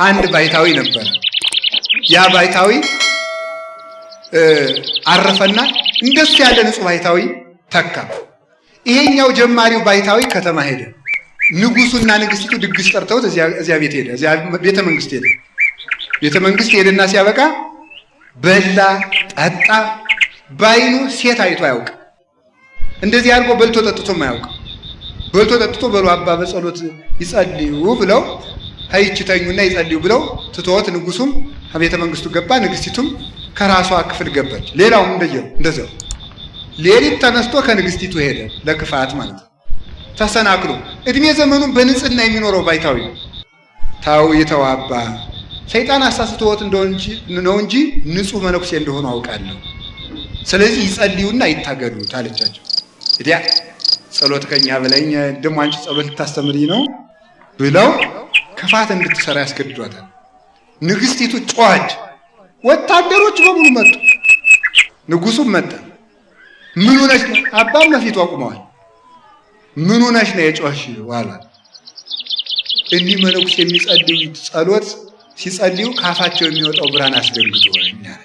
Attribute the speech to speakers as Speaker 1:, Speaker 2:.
Speaker 1: አንድ ባይታዊ ነበር። ያ ባይታዊ አረፈና እንደሱ ያለ ንጹህ ባይታዊ ተካ። ይሄኛው ጀማሪው ባይታዊ ከተማ ሄደ። ንጉሱና ንግስቲቱ ድግስ ጠርተውት እዚያ ቤት ሄደ። እዚያ ቤተ መንግስት ሄደ። ቤተ መንግስት ሄደና ሲያበቃ በላ ጠጣ። ባይኑ ሴት አይቶ አያውቅ። እንደዚህ አድርጎ በልቶ ጠጥቶም አያውቅ። በልቶ ጠጥቶ በሉ አባ በጸሎት ይጸልዩ ብለው አይችተኙና ይጸልዩ ብለው ትተውት ንጉሱም ቤተ መንግስቱ ገባ። ንግስቲቱም ከራሷ ክፍል ገባች። ሌላውም እንደዚያው ሌሊት ተነስቶ ከንግስቲቱ ሄደ። ለክፋት ማለት ነው። ተሰናክሎ እድሜ ዘመኑን በንጽህና የሚኖረው ባይታዊ ታው የተዋባ ሰይጣን አሳስተውት ነው እንጂ ንጹህ መነኩሴ እንደሆነ አውቃለሁ። ስለዚህ ይጸልዩና ይታገዱት አለቻቸው። እዲያ ጸሎት ከኛ በለኝ ደሞ አንቺ ጸሎት ልታስተምሪኝ ነው ብለው ክፋት እንድትሰራ ያስገድዷታል። ንግስቲቱ ጮኸች። ወታደሮች በሙሉ መጡ። ንጉሱም መጣ። ምን ሆነሽ ነው? አባም ለፊቱ አቁመዋል። ምን ሆነሽ ነው የጮኽሽው አሏት። እኒህ መነኩሴ የሚጸልዩት ጸሎት ሲጸልዩ ካፋቸው የሚወጣው ብርሃን አስደንግጦኛል።